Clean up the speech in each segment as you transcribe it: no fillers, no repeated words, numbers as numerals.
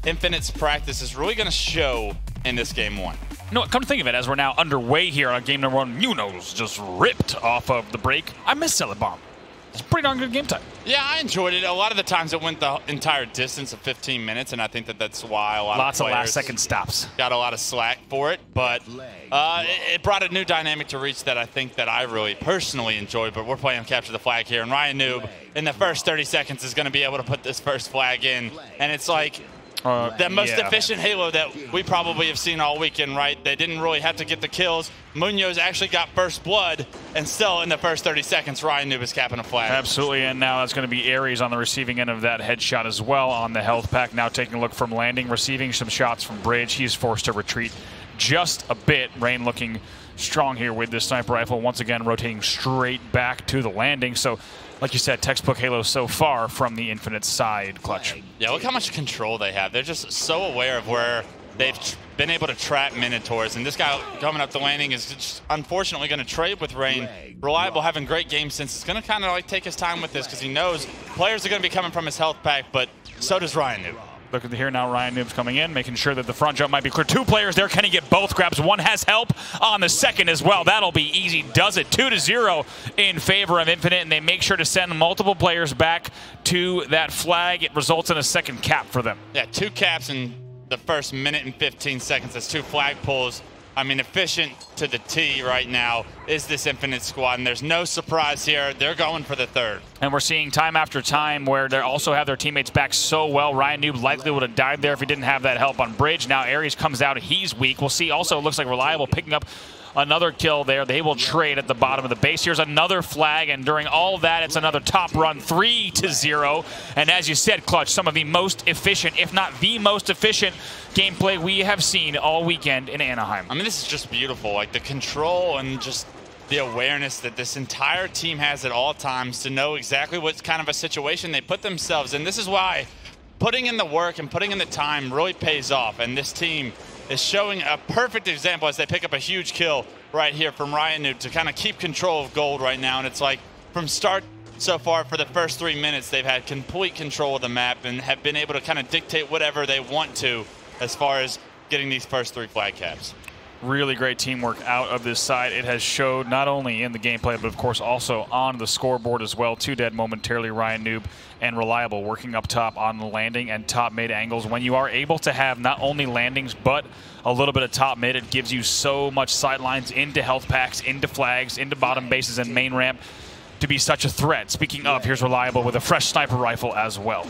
Infinite's practice is really going to show in this game one. No, come to think of it, as we're now underway here on game number 1, Munoz just ripped off of the break. I miss Cellar Bomb. It's pretty darn good game time. Yeah, I enjoyed it. A lot of the times it went the entire distance of 15 minutes, and I think that that's why lots of of last-second stops. Got a lot of slack for it, but it brought a new dynamic to Reach that I think that I really personally enjoyed. But we're playing Capture the Flag here, and Ryan Noob in the first 30 seconds is going to be able to put this first flag in, and it's like the most efficient Halo that we probably have seen all weekend, right? They didn't really have to get the kills. Munoz actually got first blood, and still in the first 30 seconds, Ryan Noob is capping a flag. Absolutely, and now that's going to be Aries on the receiving end of that headshot as well on the health pack. Now taking a look from landing, receiving some shots from Bridge. He's forced to retreat just a bit. Rain looking strong here with this sniper rifle. Once again, rotating straight back to the landing. So, like you said, textbook Halo so far from the Infinite side, Clutch. Yeah, look how much control they have. They're just so aware of where they've been able to trap Minotaurs. And this guy coming up the landing is just unfortunately going to trade with Rain. Reliable having great game sense. It's going to kind of like take his time with this because he knows players are going to be coming from his health pack, but so does Ryan Noob. Look at here now, Ryan Noob's coming in, making sure that the front jump might be clear. 2 players there. Can he get both grabs? One has help on the second as well. That'll be easy. Does it. 2-0 in favor of Infinite, and they make sure to send multiple players back to that flag. It results in a second cap for them. Yeah, 2 caps in the first minute and 15 seconds. That's 2 flag pulls. I mean, efficient to the T right now is this Infinite squad, and there's no surprise here. They're going for the third. And we're seeing time after time where they also have their teammates back so well. Ryan Noob likely would have died there if he didn't have that help on Bridge. Now Aries comes out. He's weak. We'll see. Also, it looks like Reliable picking up another kill there. They will trade at the bottom of the base. Here's another flag, and during all of that, it's another top run, 3-0. And as you said, Clutch, some of the most efficient, if not the most efficient gameplay we have seen all weekend in Anaheim. I mean, this is just beautiful. Like the control and just the awareness that this entire team has at all times to know exactly what kind of a situation they put themselves in. This is why putting in the work and putting in the time really pays off, and this team is showing a perfect example as they pick up a huge kill right here from Ryan Noob to kind of keep control of gold right now. And it's like from start so far for the first 3 minutes, they've had complete control of the map and have been able to kind of dictate whatever they want to as far as getting these first 3 flag caps. Really great teamwork out of this side. It has showed not only in the gameplay, but of course also on the scoreboard as well. 2 dead momentarily, Ryan Noob and Reliable working up top on the landing and top mid angles. When you are able to have not only landings, but a little bit of top mid, it gives you so much sidelines into health packs, into flags, into bottom bases and main ramp to be such a threat. Speaking of, here's Reliable with a fresh sniper rifle as well.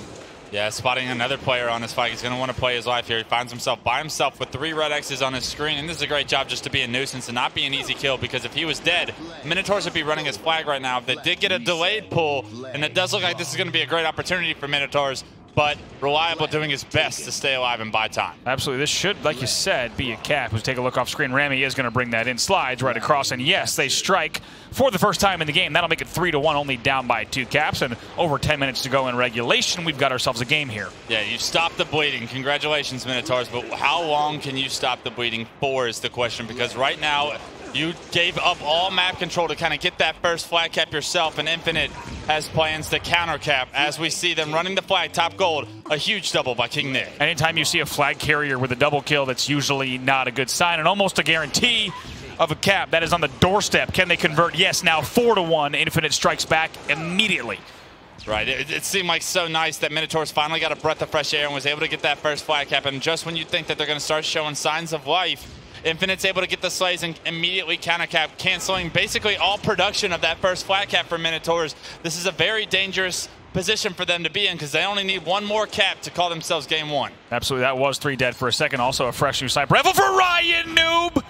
Yeah, spotting another player on his flag. He's going to want to play his life here. He finds himself by himself with 3 red X's on his screen, and this is a great job just to be a nuisance and not be an easy kill, because if he was dead, Minotaurs would be running his flag right now. If they did get a delayed pull, and it does look like this is going to be a great opportunity for Minotaurs, but Reliable doing his best to stay alive and buy time. Absolutely. This should, like you said, be a cap. Let's take a look off screen. Rami is going to bring that in. Slides right across, and yes, they strike for the first time in the game. That'll make it 3-1, only down by 2 caps, and over 10 minutes to go in regulation. We've got ourselves a game here. Yeah, you stopped the bleeding. Congratulations, Minotaurs, but how long can you stop the bleeding for is the question, because right now you gave up all map control to kind of get that first flag cap yourself, and Infinite has plans to counter cap as we see them running the flag top gold. A huge double by King Nick. Anytime you see a flag carrier with a double kill, that's usually not a good sign, and almost a guarantee of a cap that is on the doorstep. Can they convert? Yes, now 4-1. Infinite strikes back immediately. Right, it seemed like so nice that Minotaurs finally got a breath of fresh air and was able to get that first flag cap, and just when you think that they're going to start showing signs of life, Infinite's able to get the slays and immediately counter cap, canceling basically all production of that first flag cap for Minotaurs. This is a very dangerous position for them to be in, because they only need 1 more cap to call themselves game 1. Absolutely, that was 3 dead for a second. Also a fresh new sniper rifle for Ryan Noob.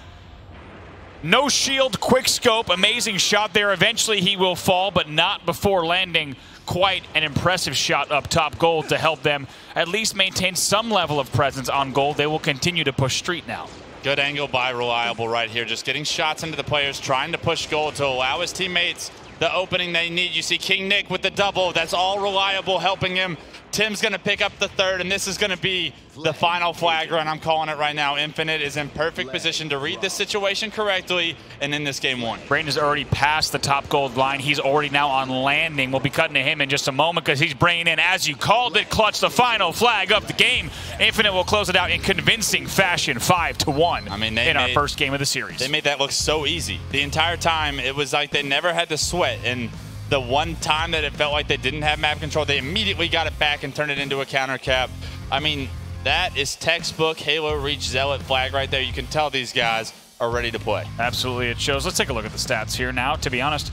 No shield, quick scope, amazing shot there. Eventually he will fall, but not before landing quite an impressive shot up top gold to help them at least maintain some level of presence on gold. They will continue to push street now. Good angle by Reliable right here, just getting shots into the players, trying to push gold to allow his teammates the opening they need. You see King Nick with the double. That's all Reliable helping him Tim's going to pick up the third, and this is going to be the final flag run. I'm calling it right now. Nfinite is in perfect position to read this situation correctly and in this game one. Brayden has already passed the top gold line. He's already now on landing. We'll be cutting to him in just a moment because he's bringing in, as you called it, Clutch, the final flag of the game. Nfinite will close it out in convincing fashion, 5-1 in our first game of the series. They made that look so easy. The entire time, it was like they never had to sweat. And the one time that it felt like they didn't have map control, they immediately got it back and turned it into a counter cap. I mean, that is textbook Halo Reach Zealot flag right there. You can tell these guys are ready to play. Absolutely, it shows. Let's take a look at the stats here now. To be honest,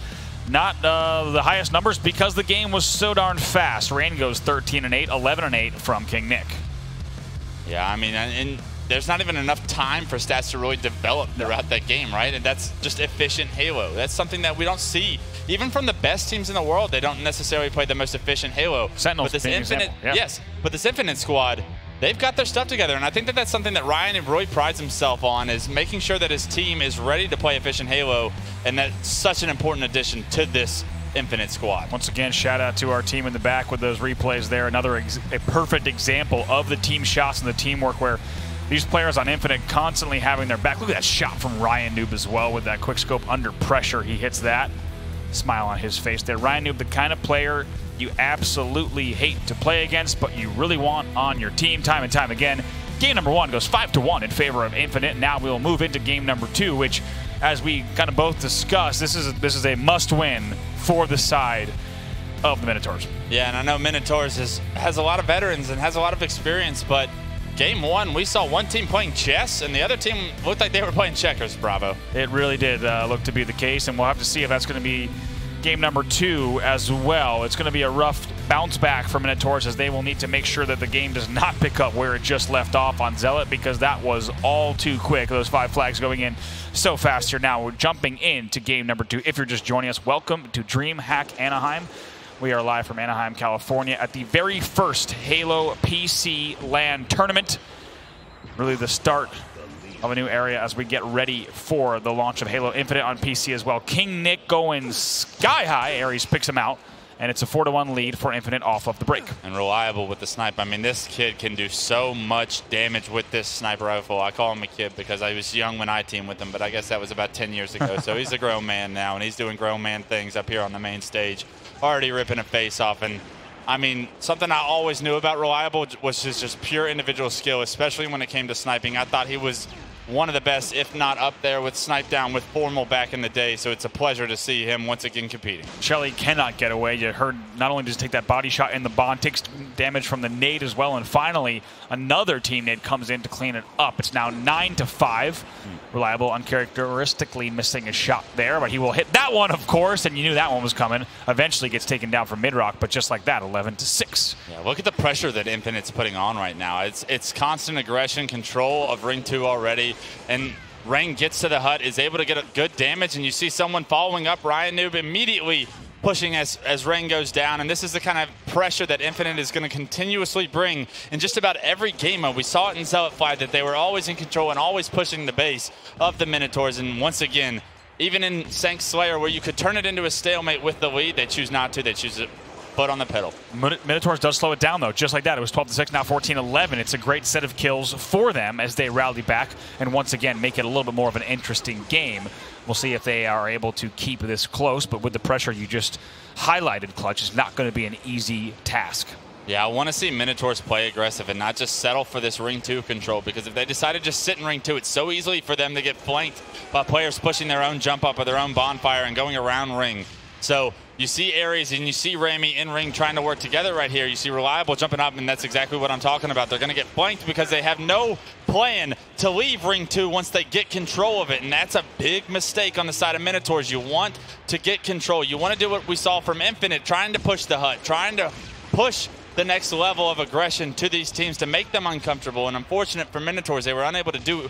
not the highest numbers because the game was so darn fast. Rain goes 13-8, 11-8 from King Nick. Yeah, I mean, and there's not even enough time for stats to really develop throughout that game, right? And that's just efficient Halo. That's something that we don't see. Even from the best teams in the world, they don't necessarily play the most efficient Halo. Sentinels, but this Nfinite, yeah. Yes, but this Nfinite squad, they've got their stuff together, and I think that that's something that Ryan and Roy prides himself on, is making sure that his team is ready to play efficient Halo, and that's such an important addition to this Nfinite squad. Once again, shout out to our team in the back with those replays there. Another a perfect example of the team shots and the teamwork where these players on Nfinite constantly having their back. Look at that shot from Ryan Noob as well with that quick scope under pressure. He hits that. Smile on his face there. Ryan Noob, the kind of player you absolutely hate to play against, but you really want on your team time and time again. Game number one goes 5-1 in favor of Nfinite. Now we'll move into game number two, which, as we kind of both discussed, this is a must-win for the side of the Minotaurs. Yeah, and I know Minotaurs has a lot of veterans and has a lot of experience, but game one, we saw one team playing chess, and the other team looked like they were playing checkers, Bravo. It really did look to be the case, and we'll have to see if that's going to be game number two as well. It's going to be a rough bounce back for Minotaurs, as they will need to make sure that the game does not pick up where it just left off on Zealot, because that was all too quick. Those 5 flags going in so fast here. Now we're jumping into game number two. If you're just joining us, welcome to DreamHack Anaheim. We are live from Anaheim, California at the very first Halo PC LAN tournament. Really the start of a new area as we get ready for the launch of Halo Infinite on PC as well. King Nick going sky high. Ares picks him out, and it's a 4-1 lead for Infinite off of the break. And Reliable with the snipe. I mean, this kid can do so much damage with this sniper rifle. I call him a kid because I was young when I teamed with him, but I guess that was about 10 years ago. So he's a grown man now, and he's doing grown man things up here on the main stage. Already ripping a face off. And I mean, something I always knew about Reliable was his just pure individual skill, especially when it came to sniping. I thought he was one of the best, if not up there with Snipe Down with Formal back in the day, so it's a pleasure to see him once again competing. Shelly cannot get away. You heard not only does he take that body shot in the bond, takes damage from the nade as well, and finally another team nade comes in to clean it up. It's now 9-5. Reliable uncharacteristically missing a shot there, but he will hit that one, of course, and you knew that one was coming. Eventually gets taken down from mid-rock, but just like that, 11-6. Yeah, look at the pressure that Infinite's putting on right now. It's constant aggression, control of Ring 2 already, and Rain gets to the hut, is able to get a good damage, and you see someone following up Ryan Noob immediately pushing as Rain goes down, and this is the kind of pressure that Infinite is going to continuously bring in just about every game mode. We saw it in Zealot Flight that they were always in control and always pushing the base of the Minotaurs, and once again, even in Sank Slayer, where you could turn it into a stalemate with the lead, they choose not to. They choose to foot on the pedal. Minotaurs does slow it down, though, just like that. It was 12-6, now 14-11. It's a great set of kills for them as they rally back and once again make it a little bit more of an interesting game. We'll see if they are able to keep this close, but with the pressure you just highlighted, Clutch, is not going to be an easy task. Yeah, I want to see Minotaurs play aggressive and not just settle for this Ring 2 control, because if they decide to just sit in Ring 2, it's so easy for them to get flanked by players pushing their own jump up or their own bonfire and going around Ring. So you see Ares and you see Rami in Ring trying to work together right here. You see Reliable jumping up, and that's exactly what I'm talking about. They're going to get flanked because they have no plan to leave Ring 2 once they get control of it, and that's a big mistake on the side of Minotaurs. You want to get control. You want to do what we saw from Infinite, trying to push the hut, trying to push the next level of aggression to these teams to make them uncomfortable. And unfortunate for Minotaurs, they were unable to do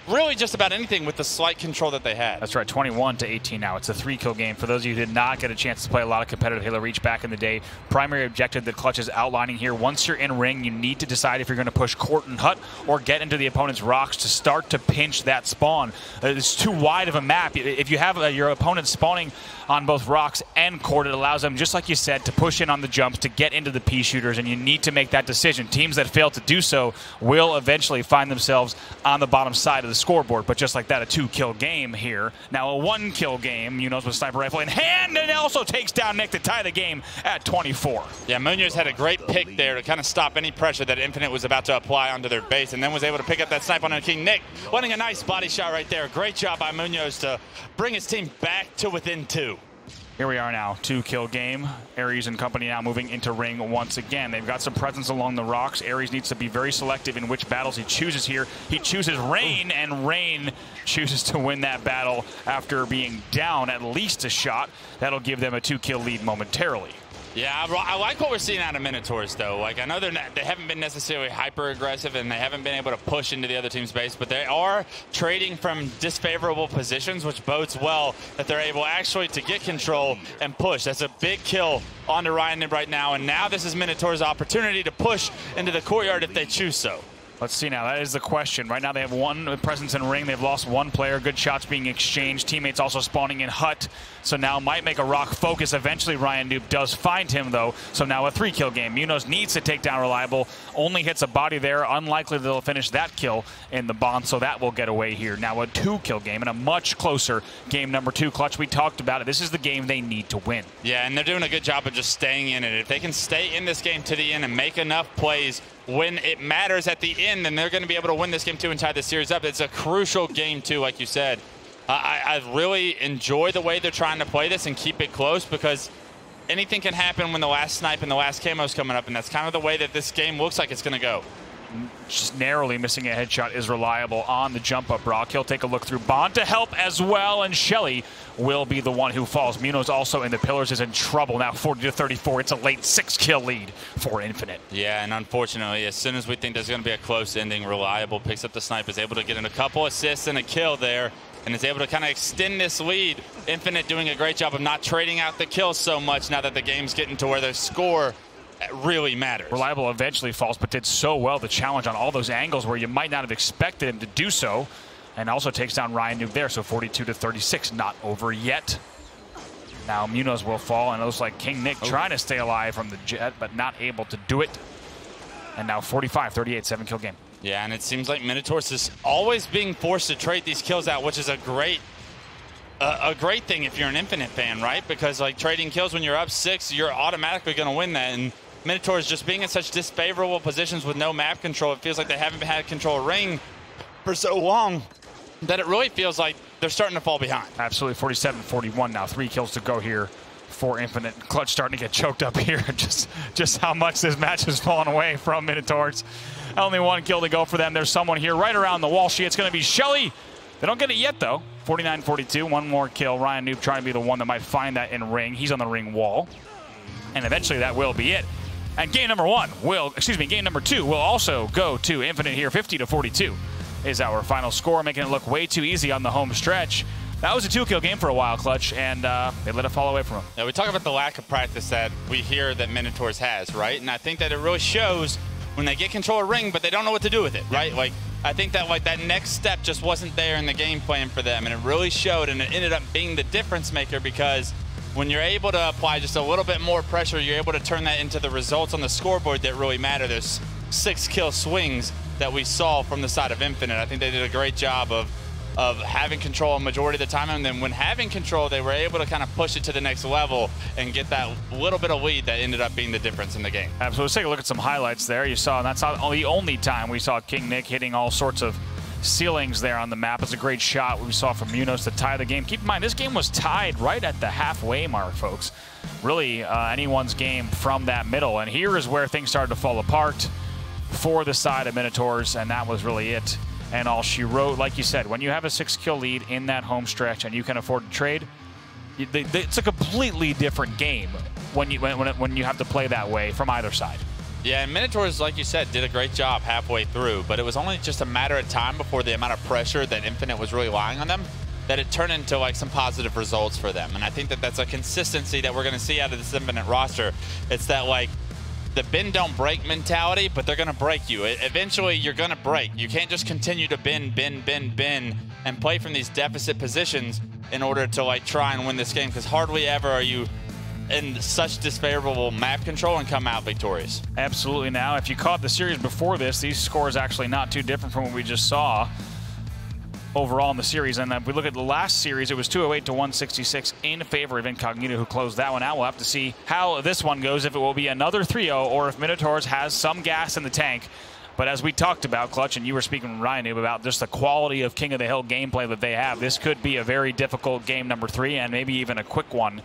really just about anything with the slight control that they had. That's right, 21-18 now. It's a 3-kill game. For those of you who did not get a chance to play a lot of competitive Halo Reach back in the day, primary objective that Clutch is outlining here, once you're in ring, you need to decide if you're going to push Court and Hut or get into the opponent's rocks to start to pinch that spawn. It's too wide of a map. If you have your opponent spawning on both rocks and Court, it allows them, just like you said, to push in on the jumps, to get into the pea shooters, and you need to make that decision. Teams that fail to do so will eventually find themselves on the bottom side of the scoreboard. But just like that, a 2-kill game here. Now a 1-kill game. Munoz with sniper rifle in hand, and also takes down Nick to tie the game at 24. Yeah, Munoz had a great pick there to kind of stop any pressure that Nfinite was about to apply onto their base, and then was able to pick up that snipe on King. Nick winning a nice body shot right there. Great job by Munoz to bring his team back to within 2. Here we are now, 2-kill game. Aries and company now moving into ring once again. They've got some presence along the rocks. Aries needs to be very selective in which battles he chooses here. He chooses Rain, and Rain chooses to win that battle after being down at least a shot. That'll give them a 2-kill lead momentarily. Yeah, I like what we're seeing out of Minotaurs, though. Like, I know they haven't been necessarily hyper-aggressive, and they haven't been able to push into the other team's base, but they are trading from disfavorable positions, which bodes well that they're able actually to get control and push. That's a big kill onto Ryan Nib right now, and now this is Minotaurs' opportunity to push into the courtyard if they choose so. Let's see now. That is the question. Right now they have 1 presence in ring. They've lost 1 player. Good shots being exchanged. Teammates also spawning in Hut. So now might make a rock focus. Eventually Ryan Noob does find him, though. So now a 3-kill game. Munoz needs to take down Reliable. Only hits a body there. Unlikely they'll finish that kill in the bond, so that will get away here. Now a 2-kill game and a much closer game number 2. Clutch, we talked about it. This is the game they need to win. Yeah, and they're doing a good job of just staying in it. If they can stay in this game to the end and make enough plays when it matters at the end, then they're going to be able to win this game 2 and tie the series up. It's a crucial game 2, like you said. I really enjoy the way they're trying to play this and keep it close, because anything can happen when the last snipe and the last camo is coming up, and that's kind of the way that this game looks like it's going to go. Just narrowly missing a headshot is Reliable on the jump up rock. He'll take a look through Bond to help as well, and Shelly will be the one who falls. Munoz also in the pillars is in trouble now, 40-34. It's a late 6-kill lead for Nfinite. Yeah, and unfortunately, as soon as we think there's going to be a close ending, Reliable picks up the snipe, is able to get in a couple assists and a kill there, and is able to kind of extend this lead. Nfinite doing a great job of not trading out the kills so much now that the game's getting to where the score really matters. Reliable eventually falls, but did so well the challenge on all those angles where you might not have expected him to do so, and also takes down Ryan Noob there. So 42-36, not over yet. Now Munoz will fall, and it looks like King Nick trying to stay alive from the jet, but not able to do it. And now 45-38, 7-kill game. Yeah, and it seems like Minotaurs is always being forced to trade these kills out, which is a great thing if you're an Nfinite fan, right? Because like trading kills when you're up 6, you're automatically going to win that. And Minotaurs just being in such disfavorable positions with no map control, it feels like they haven't had control of ring for so long that it really feels like they're starting to fall behind. Absolutely, 47-41 now. 3 kills to go here for Nfinite. Clutch starting to get choked up here. just how much this match has fallen away from Minotaurs. Only 1 kill to go for them. There's someone here right around the wall. It's going to be Shelly. They don't get it yet, though. 49-42, 1 more kill. Ryan Noob trying to be the one that might find that in ring. He's on the ring wall. And eventually that will be it. And game number 2 will also go to Nfinite here. 50-42 is our final score, making it look way too easy on the home stretch. That was a 2-kill game for a while, Clutch, and they let it fall away from him. Yeah, we talk about the lack of practice that we hear that Minotaurs has, right? And I think that it really shows when they get control of ring, but they don't know what to do with it, right? Like, I think that that next step just wasn't there in the game plan for them, and it really showed, and it ended up being the difference maker, because when you're able to apply just a little bit more pressure, you're able to turn that into the results on the scoreboard that really matter. There's 6-kill swings that we saw from the side of Nfinite. I think they did a great job of having control a majority of the time, and then when having control, they were able to kind of push it to the next level and get that little bit of lead that ended up being the difference in the game. Absolutely. Let's take a look at some highlights there. You saw, and that's not the only time we saw King Nick hitting all sorts of ceilings there on the map. It's a great shot we saw from Munoz to tie the game. Keep in mind, this game was tied right at the halfway mark, folks. Really anyone's game from that middle, and here is where things started to fall apart for the side of Minotaurs, and that was really it. And all she wrote, like you said, when you have a 6-kill lead in that home stretch and you can afford to trade, it's a completely different game when you have to play that way from either side. Yeah, and Minotaurs, like you said, did a great job halfway through, but it was only just a matter of time before the amount of pressure that Nfinite was really lying on them that it turned into like some positive results for them. And I think that that's a consistency that we're going to see out of this Nfinite roster. It's that like the bend don't break mentality, but they're going to break you. Eventually you're going to break. You can't just continue to bend and play from these deficit positions in order to like try and win this game, because hardly ever are you in such disfavorable map control and come out victorious. Absolutely. Now, if you caught the series before this, these scores actually not too different from what we just saw overall in the series. And if we look at the last series, it was 208 to 166 in favor of Incognito, who closed that one out. We'll have to see how this one goes, if it will be another 3-0 or if Minotaurs has some gas in the tank. But as we talked about, Clutch, and you were speaking with Ryan Noob about just the quality of King of the Hill gameplay that they have, this could be a very difficult game number 3 and maybe even a quick one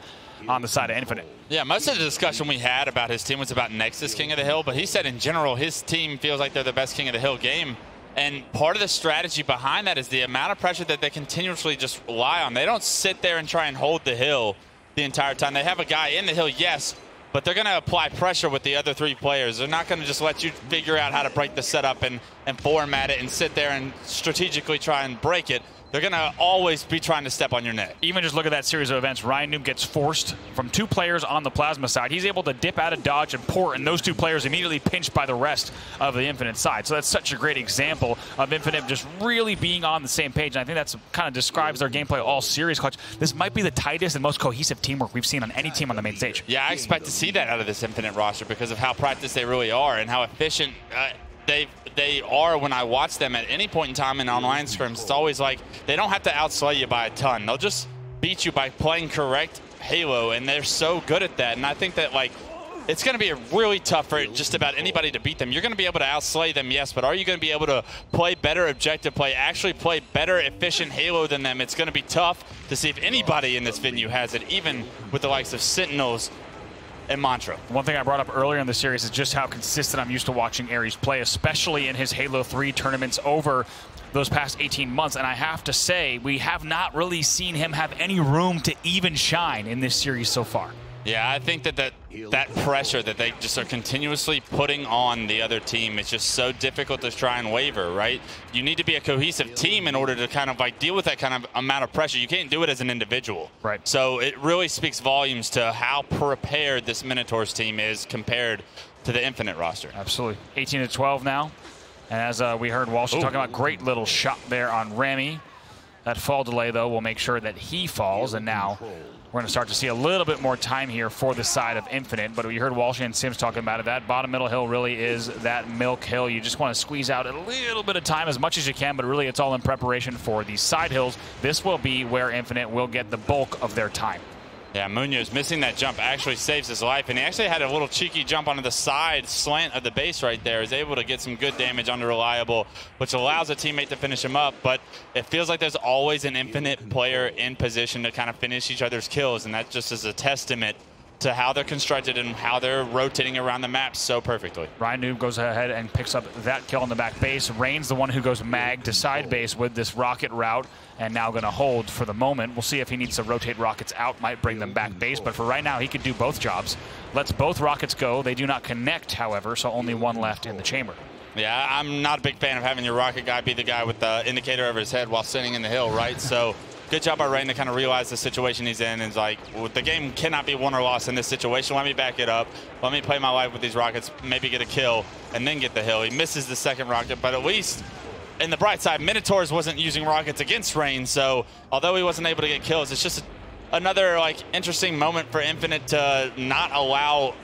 on the side of Nfinite. Yeah, most of the discussion we had about his team was about Nexus King of the Hill, but he said in general his team feels like they're the best King of the Hill game. And part of the strategy behind that is the amount of pressure that they continuously just rely on. They don't sit there and try and hold the hill the entire time. They have a guy in the hill, yes, but they're going to apply pressure with the other 3 players. They're not going to just let you figure out how to break the setup and format it and sit there and strategically try and break it. They're going to always be trying to step on your neck. Even just look at that series of events. Ryan Noob gets forced from 2 players on the Plasma side. He's able to dip out of dodge and port, and those 2 players immediately pinched by the rest of the Nfinite side. So that's such a great example of Nfinite just really being on the same page. And I think that's kind of describes their gameplay all series, Clutch. This might be the tightest and most cohesive teamwork we've seen on any team on the main stage. Yeah, I expect to see that out of this Nfinite roster because of how practiced they really are and how efficient they are when I watch them at any point in time in online scrims. It's always like they don't have to outslay you by a ton. They'll just beat you by playing correct Halo, and they're so good at that. And I think that like it's going to be really tough for just about anybody to beat them. You're going to be able to outslay them, yes, but are you going to be able to play better objective play, actually play better efficient Halo than them? It's going to be tough to see if anybody in this venue has it, even with the likes of Sentinels and Mantra. One thing I brought up earlier in the series is just how consistent I'm used to watching Ares play, especially in his Halo 3 tournaments over those past 18 months. And I have to say, we have not really seen him have any room to even shine in this series so far. Yeah, I think that pressure that they just are continuously putting on the other team is just so difficult to try and waver, right? You need to be a cohesive team in order to kind of like deal with that kind of amount of pressure. You can't do it as an individual. Right. So it really speaks volumes to how prepared this Minotaurs team is compared to the Nfinite roster. Absolutely. 18 to 12 now. And as we heard Walsh talking about, great little shot there on Remy. That fall delay, though, will make sure that he falls. And now we're going to start to see a little bit more time here for the side of Nfinite. But we heard Walsh and Sims talking about it. That bottom middle hill really is that milk hill. You just want to squeeze out a little bit of time as much as you can, but really it's all in preparation for these side hills. This will be where Nfinite will get the bulk of their time. Yeah, Munoz missing that jump actually saves his life, and he actually had a little cheeky jump onto the side slant of the base right there. Is able to get some good damage onto Reliable, which allows a teammate to finish him up, but it feels like there's always an Nfinite player in position to kind of finish each other's kills, and that just is a testament to how they're constructed and how they're rotating around the map so perfectly. Ryan Noob goes ahead and picks up that kill on the back base. Rain's the one who goes mag to side base with this rocket route, and now going to hold for the moment. We'll see if he needs to rotate rockets out, might bring them back base, but for right now he could do both jobs. Lets both rockets go. They do not connect, however, so only one left in the chamber. Yeah, I'm not a big fan of having your rocket guy be the guy with the indicator over his head while sitting in the hill, right? So good job by Rain to kind of realize the situation he's in. And like, well, the game cannot be won or lost in this situation. Let me back it up. Let me play my life with these rockets, maybe get a kill, and then get the hill. He misses the second rocket, but at least in the bright side, Minotaurs wasn't using rockets against Rain, so although he wasn't able to get kills, it's just another like interesting moment for Nfinite to not allow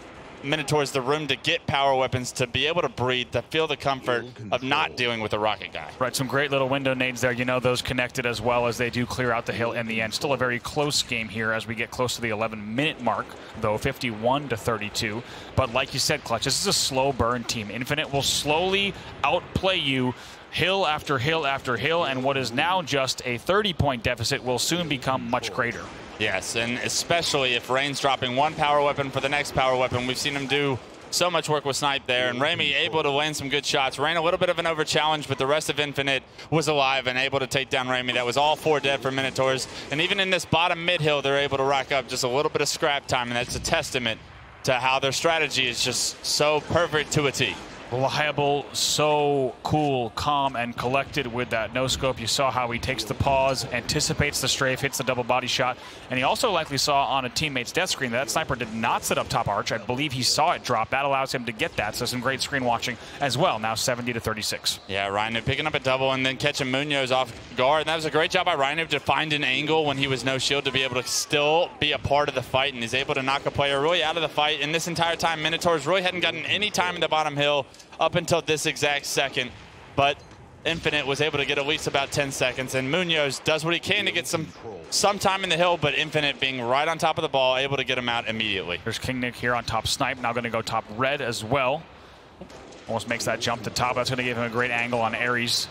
Minotaurs the room to get power weapons, to be able to breathe, to feel the comfort of not dealing with a rocket guy. Right, some great little window nades there. You know, those connected as well as they do clear out the hill in the end. Still a very close game here as we get close to the 11-minute mark, though 51 to 32. But like you said, Clutch, this is a slow burn team. Nfinite will slowly outplay you hill after hill after hill, and what is now just a 30-point deficit will soon become much greater. Yes, and especially if Rain's dropping one power weapon for the next power weapon. We've seen him do so much work with Snipe there, and Remy able to land some good shots. Rain a little bit of an over challenge, but the rest of Nfinite was alive and able to take down Remy. That was all 4 dead for Minotaurs. And even in this bottom mid hill, they're able to rack up just a little bit of scrap time, and that's a testament to how their strategy is just so perfect to a T. Reliable, so cool, calm, and collected with that no-scope. You saw how he takes the pause, anticipates the strafe, hits the double body shot, and he also likely saw on a teammate's death screen that sniper did not sit up top arch. I believe he saw it drop. That allows him to get that, so some great screen watching as well. Now 70-36. Yeah, Ryan picking up a double and then catching Munoz off guard. And that was a great job by Ryan to find an angle when he was no shield to be able to still be a part of the fight, and he's able to knock a player really out of the fight. And this entire time, Minotaurs really hadn't gotten any time in the bottom hill up until this exact second, but Nfinite was able to get at least about 10 seconds, and Munoz does what he can to get some time in the hill, but Nfinite being right on top of the ball, able to get him out immediately. There's King Nick here on top snipe, now going to go top red as well. Almost makes that jump to top. That's going to give him a great angle on Ares.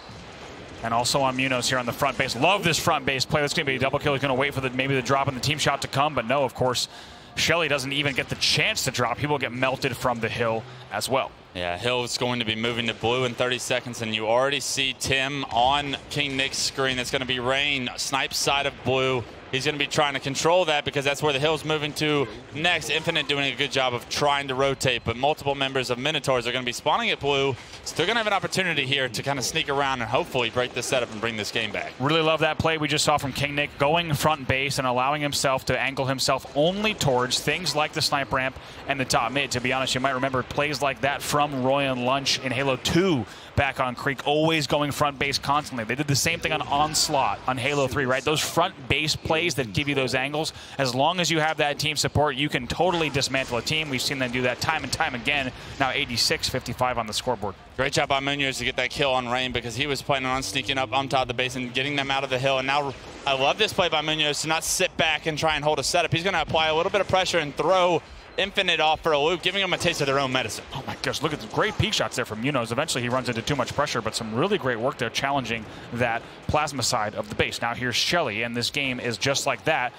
And also on Munoz here on the front base. Love this front base play. That's going to be a double kill. He's going to wait for maybe the drop in the team shot to come, but no, of course, Shelly doesn't even get the chance to drop. He will get melted from the hill as well. Yeah, Hill's going to be moving to blue in 30 seconds, and you already see Tim on King Nick's screen. That's going to be Rain, snipe side of blue. He's going to be trying to control that because that's where the hill's moving to next. Nfinite doing a good job of trying to rotate, but multiple members of Minotaurs are going to be spawning at blue, so they're going to have an opportunity here to kind of sneak around and hopefully break this setup and bring this game back. Really love that play we just saw from King Nick, going front base and allowing himself to angle himself only towards things like the snipe ramp and the top mid. To be honest, you might remember plays like that from Roy and Lunch in Halo 2 back on Creek, always going front base constantly. They did the same thing on Onslaught on Halo 3, right? Those front base plays that give you those angles, as long as you have that team support, you can totally dismantle a team. We've seen them do that time and time again. Now 86-55 on the scoreboard. Great job by Munoz to get that kill on Rain because he was planning on sneaking up on top of the base and getting them out of the hill. And now I love this play by Munoz to not sit back and try and hold a setup. He's going to apply a little bit of pressure and throw Nfinite off for a loop, giving them a taste of their own medicine. Oh my gosh, look at the great peak shots there from Munoz. Eventually he runs into too much pressure, but some really great work there challenging that plasma side of the base. Now here's Shelly, and this game is just like that.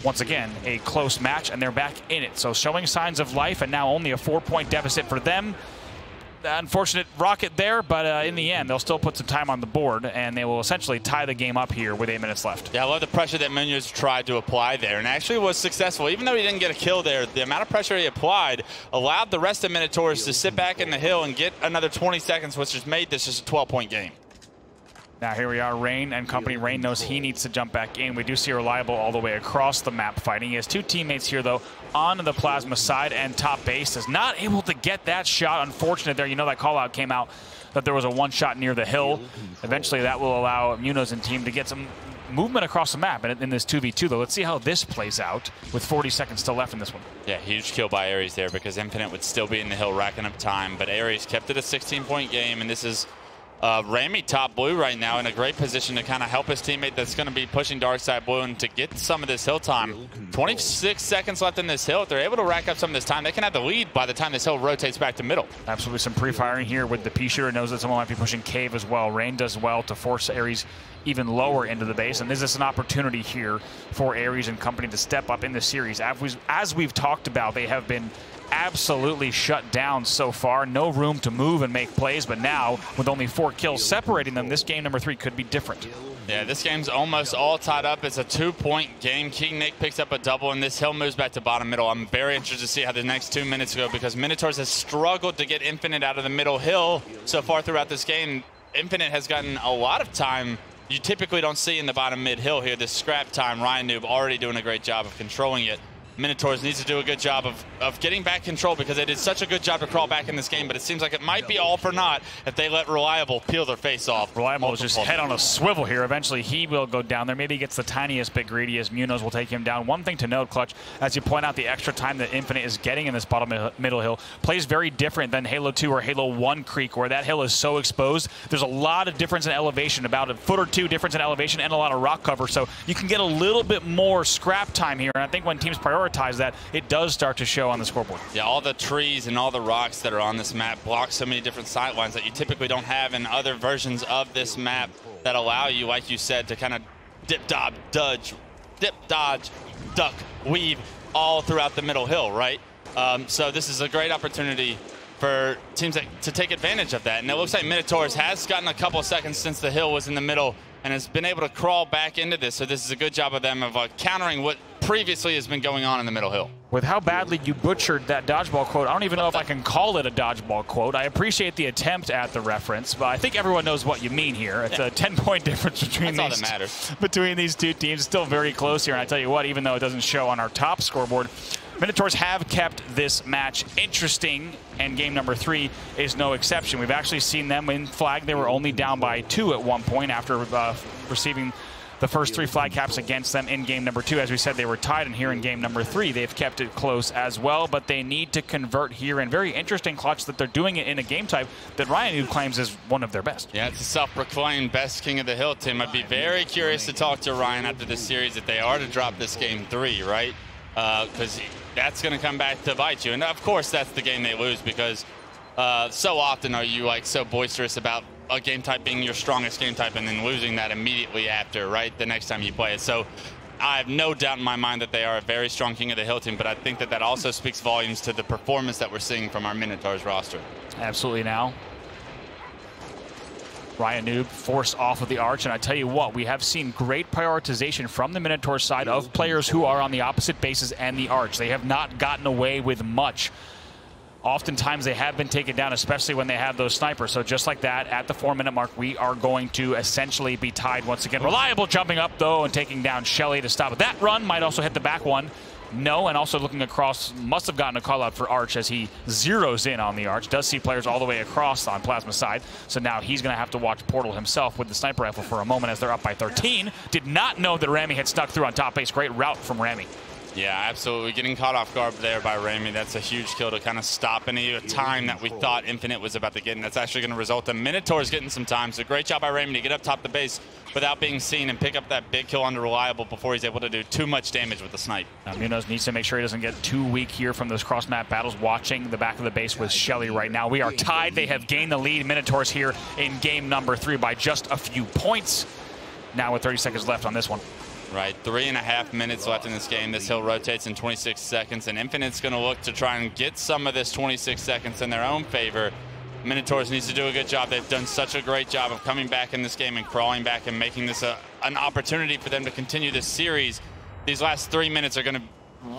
Once again, a close match, and they're back in it. So showing signs of life, and now only a 4-point deficit for them. Unfortunate rocket there, but in the end, they'll still put some time on the board, and they will essentially tie the game up here with 8 minutes left. Yeah, I love the pressure that Munoz tried to apply there, and actually was successful. Even though he didn't get a kill there, the amount of pressure he applied allowed the rest of Minotaurs to sit back in the hill and get another 20 seconds, which has made this just a 12-point game. Now here we are, Rain and company. Rain knows he needs to jump back in. We do see Reliable all the way across the map fighting. He has two teammates here, though, on the plasma side and top base. Is not able to get that shot. Unfortunate there. You know that call-out came out that there was a one-shot near the hill. Eventually that will allow Munoz and team to get some movement across the map in this 2v2, though. Let's see how this plays out with 40 seconds still left in this one. Yeah, huge kill by Ares there because Nfinite would still be in the hill racking up time, but Ares kept it a 16-point game, and this is Rami top blue right now in a great position to kind of help his teammate that's going to be pushing dark side blue and to get some of this hill time. 26 seconds left in this hill. If they're able to rack up some of this time, they can have the lead by the time this hill rotates back to middle. Absolutely some pre-firing here with the P-shooter. Knows that someone might be pushing cave as well. Rain does well to force Ares even lower into the base, and this is an opportunity here for Ares and company to step up in the series. As we've talked about, they have been absolutely shut down so far. No room to move and make plays, but now with only 4 kills separating them, this game number 3 could be different. Yeah, this game's almost all tied up. It's a 2-point game. King Nick picks up a double, and this hill moves back to bottom middle. I'm very interested to see how the next 2 minutes go because Minotaurs has struggled to get Nfinite out of the middle hill so far throughout this game. Nfinite has gotten a lot of time you typically don't see in the bottom mid hill here. This scrap time, Ryan Noob already doing a great job of controlling it. Minotaurs needs to do a good job of getting back control because they did such a good job to crawl back in this game, but it seems like it might be all for naught if they let Reliable peel their face off. Reliable is just head on a swivel here. Eventually he will go down there. Maybe he gets the tiniest bit greedy as Munoz will take him down. One thing to note, Clutch, as you point out, the extra time that Nfinite is getting in this bottom middle hill plays very different than Halo 2 or Halo 1 Creek, where that hill is so exposed. There's a lot of difference in elevation, about a foot or two difference in elevation and a lot of rock cover, so you can get a little bit more scrap time here, and I think when teams prioritize that, it does start to show on the scoreboard. Yeah, all the trees and all the rocks that are on this map block so many different sight lines that you typically don't have in other versions of this map that allow you, like you said, to kind of dip, dodge, duck, weave all throughout the middle hill, right? So this is a great opportunity for teams to take advantage of that. And it looks like Minotaurs has gotten a couple of seconds since the hill was in the middle and has been able to crawl back into this. So this is a good job of them of countering what previously has been going on in the middle hill. With how badly you butchered that dodgeball quote, I don't even know if I can call it a dodgeball quote. I appreciate the attempt at the reference, but I think everyone knows what you mean here. It's a 10-point difference between these two teams. Still very close here, and I tell you what, even though it doesn't show on our top scoreboard, Minotaurs have kept this match interesting, and game number 3 is no exception. We've actually seen them in flag. They were only down by 2 at one point after receiving the first 3 flag caps against them in game number 2. As we said, they were tied, and here in game number 3, they've kept it close as well, but they need to convert here. And very interesting, Clutch, that they're doing it in a game type that Ryan claims is one of their best. Yeah, it's a self-proclaimed best King of the Hill team. I'd be very curious to talk to Ryan after this series if they are to drop this game 3, right? Because that's going to come back to bite you. And of course, that's the game they lose, because so often are you like so boisterous about a game type being your strongest game type and then losing that immediately after, right, the next time you play it. So I have no doubt in my mind that they are a very strong King of the Hill team, but I think that that also speaks volumes to the performance that we're seeing from our Minotaurs roster. Absolutely. Now Ryan Noob forced off of the arch, and I tell you what, we have seen great prioritization from the Minotaur side of players who are on the opposite bases and the arch. They have not gotten away with much. Oftentimes they have been taken down, especially when they have those snipers. So just like that, at the 4-minute mark, we are going to essentially be tied once again. Reliable jumping up, though, and taking down Shelly to stop it. That run might also hit the back one. No, and also looking across, must have gotten a call out for Arch as he zeroes in on the Arch. Does see players all the way across on Plasma's side. So now he's going to have to watch Portal himself with the sniper rifle for a moment as they're up by 13. Did not know that Rami had snuck through on top base. Great route from Rami. Yeah, absolutely. Getting caught off guard there by Rami. That's a huge kill to kind of stop any time that we thought Nfinite was about to get, and that's actually going to result in Minotaurs getting some time. So great job by Rami to get up top the base without being seen and pick up that big kill under Reliable before he's able to do too much damage with the snipe. Now, Munoz needs to make sure he doesn't get too weak here from those cross-map battles. Watching the back of the base with Shelly right now. We are tied. They have gained the lead. Minotaurs here in game number 3 by just a few points. Now with 30 seconds left on this one. Right, 3.5 minutes left in this game. This hill rotates in 26 seconds, and Nfinite's going to look to try and get some of this 26 seconds in their own favor. Minotaurs needs to do a good job. They've done such a great job of coming back in this game and crawling back and making this an opportunity for them to continue this series. These last 3 minutes are going to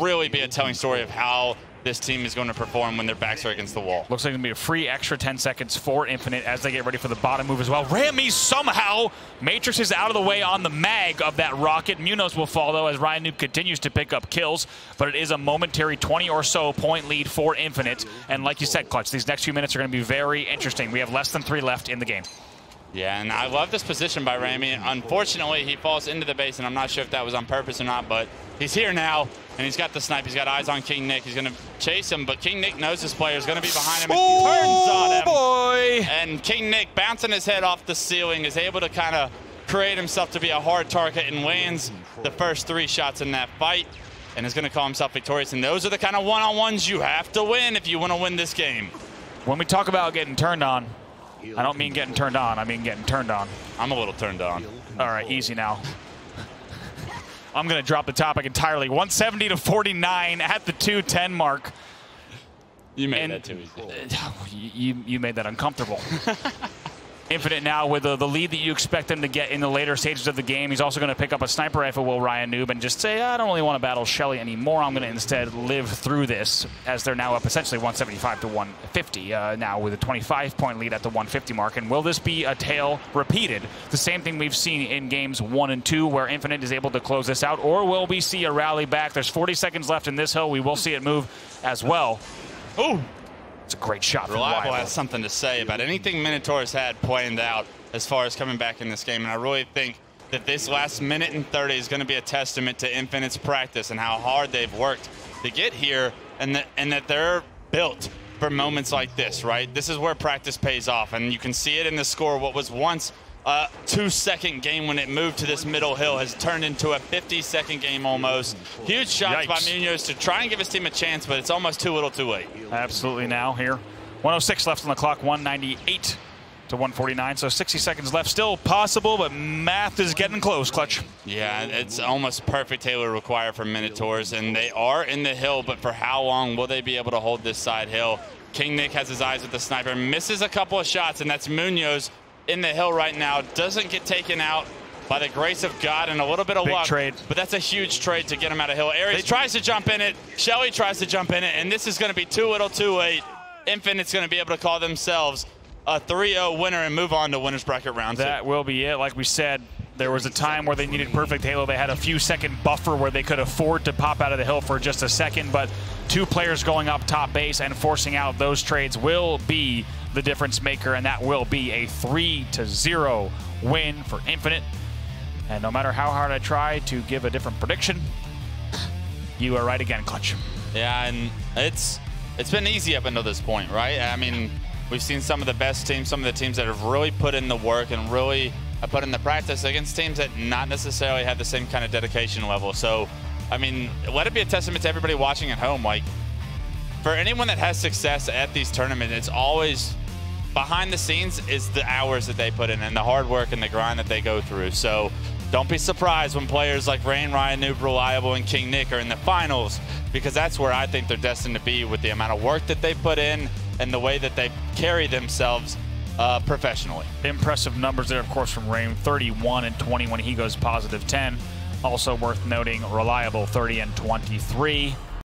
really be a telling story of how this team is going to perform when their backs are against the wall. Looks like it's going to be a free extra 10 seconds for Nfinite as they get ready for the bottom move as well. Rami somehow Matrix is out of the way on the mag of that rocket. Munoz will fall, though, as Ryan Noob continues to pick up kills, but it is a momentary 20 or so point lead for Nfinite. And like you said, Clutch, these next few minutes are going to be very interesting. We have less than 3 left in the game. Yeah, and I love this position by Rami. Unfortunately, he falls into the base, and I'm not sure if that was on purpose or not, but he's here now, and he's got the snipe. He's got eyes on King Nick. He's going to chase him, but King Nick knows this player is going to be behind him and turns on him. Boy! And King Nick, bouncing his head off the ceiling, is able to kind of create himself to be a hard target and lands the first 3 shots in that fight, and is going to call himself victorious. And those are the kind of one-on-ones you have to win if you want to win this game. When we talk about getting turned on, I don't mean getting turned on, I mean getting turned on. I'm a little turned on. All right, easy now. I'm going to drop the topic entirely. 170 to 49 at the 2:10 mark. You made that too easy. You made that uncomfortable. Nfinite now with the lead that you expect them to get in the later stages of the game. He's also going to pick up a sniper rifle, will Ryan Noob, and just say, I don't really want to battle Shelly anymore. I'm going to instead live through this, as they're now up essentially 175 to 150, now with a 25-point lead at the 150 mark. And will this be a tale repeated? The same thing we've seen in games 1 and 2, where Nfinite is able to close this out, or will we see a rally back? There's 40 seconds left in this hill. We will see it move as well. Ooh! It's a great shot. Reliable has something to say about anything Minotaurs had planned out as far as coming back in this game, and I really think that this last minute and 30 is going to be a testament to Nfinite's practice and how hard they've worked to get here, and that they're built for moments like this, right? This is where practice pays off, and you can see it in the score. What was once a 2-second game when it moved to this middle hill has turned into a 50-second game almost. Huge shots by Munoz to try and give his team a chance, but it's almost too little too late. Absolutely now here. 106 left on the clock, 198 to 149, so 60 seconds left. Still possible, but math is getting close, Clutch. Yeah, it's almost perfect Taylor required for Minotaurs, and they are in the hill, but for how long will they be able to hold this side hill? King Nick has his eyes with the sniper, misses a couple of shots, and that's Munoz in the hill right now, doesn't get taken out by the grace of God and a little bit of Big luck. Trade. But that's a huge trade to get him out of hill. Aries tries to jump in it. Shelly tries to jump in it. And this is going to be too little too late. Nfinite's going to be able to call themselves a 3-0 winner and move on to winner's bracket round 2. That will be it. Like we said, there was a time where they needed perfect halo. They had a few second buffer where they could afford to pop out of the hill for just a second, but 2 players going up top base and forcing out those trades will be the difference maker, and that will be a 3-0 win for Nfinite. And no matter how hard I try to give a different prediction, you are right again, Clutch. Yeah, and it's been easy up until this point, right? I mean, we've seen some of the best teams, some of the teams that have really put in the work and really put in the practice against teams that not necessarily have the same kind of dedication level. So, I mean, let it be a testament to everybody watching at home. Like, for anyone that has success at these tournaments, it's always behind the scenes is the hours that they put in and the hard work and the grind that they go through. So don't be surprised when players like Rain, Ryan, Noob, Reliable, and King Nick are in the finals, because that's where I think they're destined to be with the amount of work that they put in and the way that they carry themselves professionally. Impressive numbers there, of course, from Rain, 31 and 20 when he goes positive 10. Also worth noting, Reliable, 30 and 23.